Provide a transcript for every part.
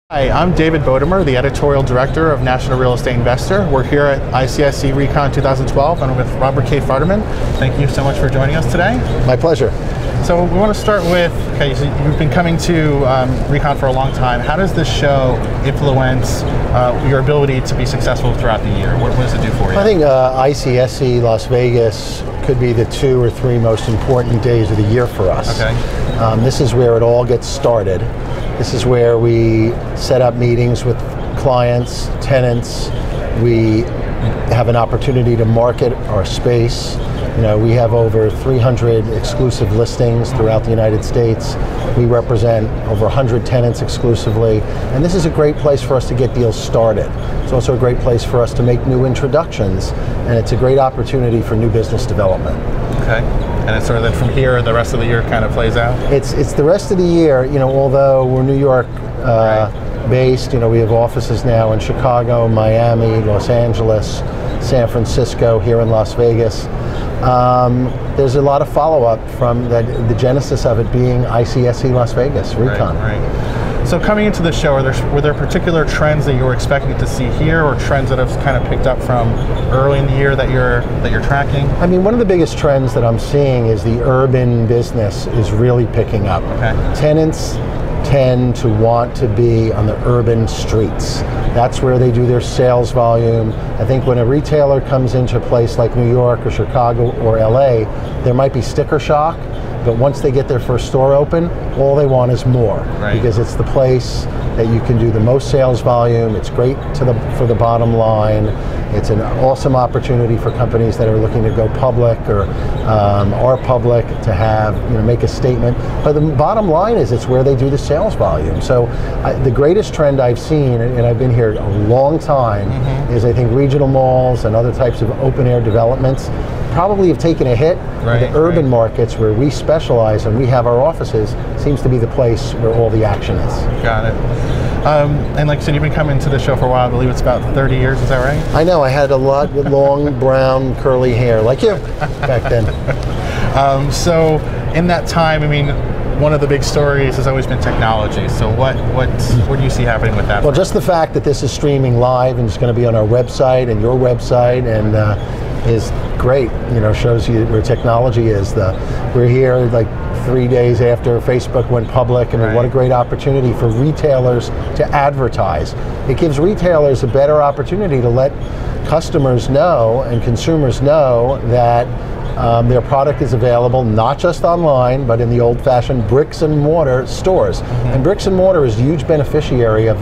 Hi, I'm David Bodemer, the Editorial Director of National Real Estate Investor. We're here at ICSC Recon 2012 and I'm with Robert K. Futterman. Thank you so much for joining us today. My pleasure. So we want to start with, okay, so you've been coming to Recon for a long time. How does this show influence your ability to be successful throughout the year? What does it do for you? I think ICSC Las Vegas could be the 2 or 3 most important days of the year for us. Okay. This is where it all gets started. This is where we set up meetings with clients, tenants. We have an opportunity to market our space. You know, we have over 300 exclusive listings throughout the United States. We represent over 100 tenants exclusively, and this is a great place for us to get deals started. It's also a great place for us to make new introductions, and it's a great opportunity for new business development. Okay. And it's sort of then from here, the rest of the year kind of plays out? It's the rest of the year, you know, although we're New York based, you know, we have offices now in Chicago, Miami, Los Angeles, San Francisco, here in Las Vegas. There's a lot of follow-up from the genesis of it being ICSC Las Vegas, Recon. Right. So coming into the show, were there particular trends that you were expecting to see here, or trends that have kind of picked up from early in the year that you're tracking? I mean, one of the biggest trends that I'm seeing is the urban business is really picking up. Okay. Tenants tend to want to be on the urban streets. That's where they do their sales volume. I think when a retailer comes into a place like New York or Chicago or LA, there might be sticker shock, but once they get their first store open, all they want is more. Right. Because it's the place that you can do the most sales volume. It's great for the bottom line. It's an awesome opportunity for companies that are looking to go public or are public to have, you know, make a statement. But the bottom line is it's where they do the sales volume. So the greatest trend I've seen, and I've been here a long time, is I think regional malls and other types of open air developments probably have taken a hit. The urban markets where we specialize and we have our offices seems to be the place where all the action is. Got it. And like I said, you've been coming to the show for a while. I believe it's about 30 years, is that right? I know, I had a lot with long, brown, curly hair, like you, back then. So in that time, I mean, one of the big stories has always been technology. So what do you see happening with that? Well, just the fact that this is streaming live and it's going to be on our website and your website and is great. You know, shows you where technology is. We're here like 3 days after Facebook went public, and what a great opportunity for retailers to advertise. It gives retailers a better opportunity to let customers know and consumers know that their product is available not just online, but in the old-fashioned bricks and mortar stores. And bricks and mortar is a huge beneficiary of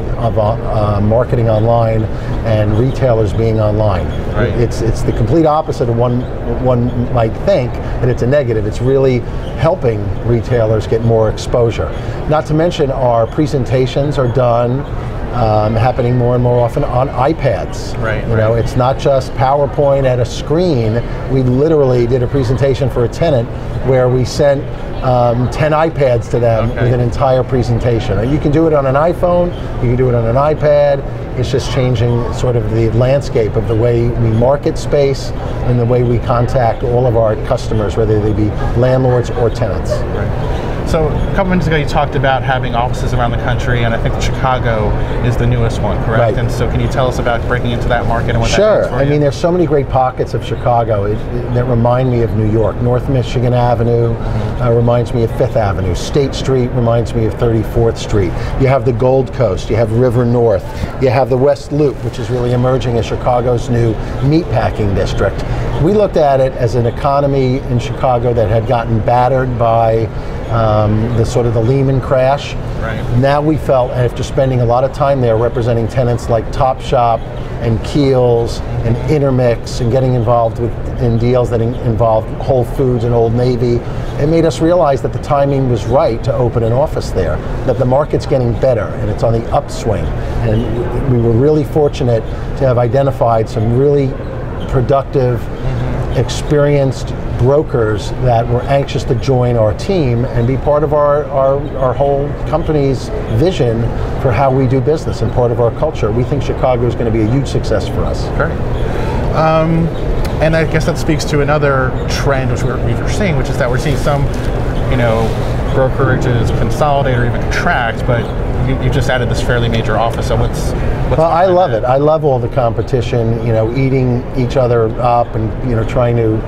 marketing online and retailers being online. Right. It's the complete opposite of one might think that it's a negative. It's really helping retailers get more exposure. Not to mention our presentations are done happening more and more often on iPads. You know, it's not just PowerPoint at a screen. We literally did a presentation for a tenant where we sent 10 iPads to them with an entire presentation. You can do it on an iPhone, you can do it on an iPad. It's just changing sort of the landscape of the way we market space and the way we contact all of our customers, whether they be landlords or tenants. So a couple minutes ago you talked about having offices around the country, and I think Chicago is the newest one, correct? And so can you tell us about breaking into that market and what that means for you? I mean, there's so many great pockets of Chicago that remind me of New York. North Michigan Avenue reminds me of 5th Avenue. State Street reminds me of 34th Street. You have the Gold Coast, you have River North, you have the West Loop, which is really emerging as Chicago's new meatpacking district. We looked at it as an economy in Chicago that had gotten battered by the sort of the Lehman crash. Now we felt, after spending a lot of time there representing tenants like Topshop and Kiehl's and Intermix and getting involved in deals that involved Whole Foods and Old Navy, it made us realize that the timing was right to open an office there, that the market's getting better and it's on the upswing. And we were really fortunate to have identified some really productive, experienced brokers that were anxious to join our team and be part of our whole company's vision for how we do business and part of our culture. We think Chicago is going to be a huge success for us. Great. And I guess that speaks to another trend which we're seeing, which is that we're seeing some, you know, brokerages consolidate or even contract, but you just added this fairly major office. So what's well, I love it. I love all the competition, eating each other up and, trying to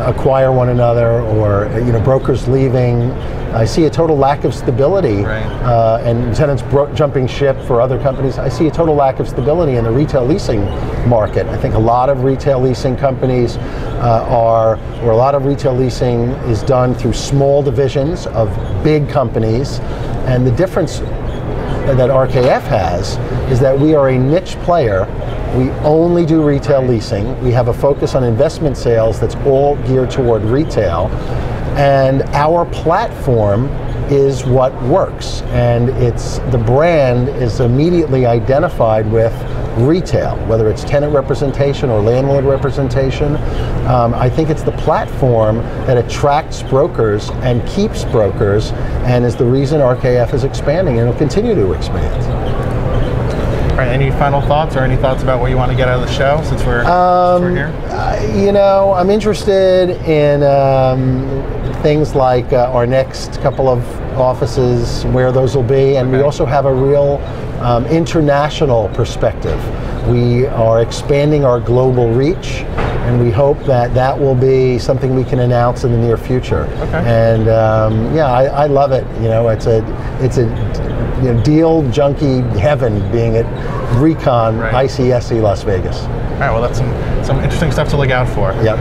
acquire one another, or, brokers leaving. I see a total lack of stability, and tenants jumping ship for other companies. I see a total lack of stability in the retail leasing market. I think a lot of retail leasing companies or a lot of retail leasing is done through small divisions of big companies, and the difference that RKF has is that we are a niche player. We only do retail leasing. We have a focus on investment sales that's all geared toward retail, and our platform is what works, and the brand is immediately identified with retail, whether it's tenant representation or landlord representation. I think it's the platform that attracts brokers and keeps brokers, and is the reason RKF is expanding, and it'll continue to expand. All right, any final thoughts, or any thoughts about what you want to get out of the show since we're here? I'm interested in things like our next couple of offices, where those will be, and we also have a real international perspective. We are expanding our global reach, and we hope that will be something we can announce in the near future. Okay. And I love it. It's a deal junkie heaven being at Recon ICSC Las Vegas. All right, well, that's some interesting stuff to look out for. Yep.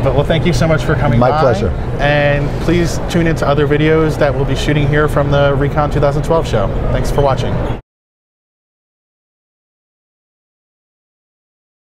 But thank you so much for coming by. My pleasure. And please tune into other videos that we'll be shooting here from the Recon 2012 show. Thanks for watching.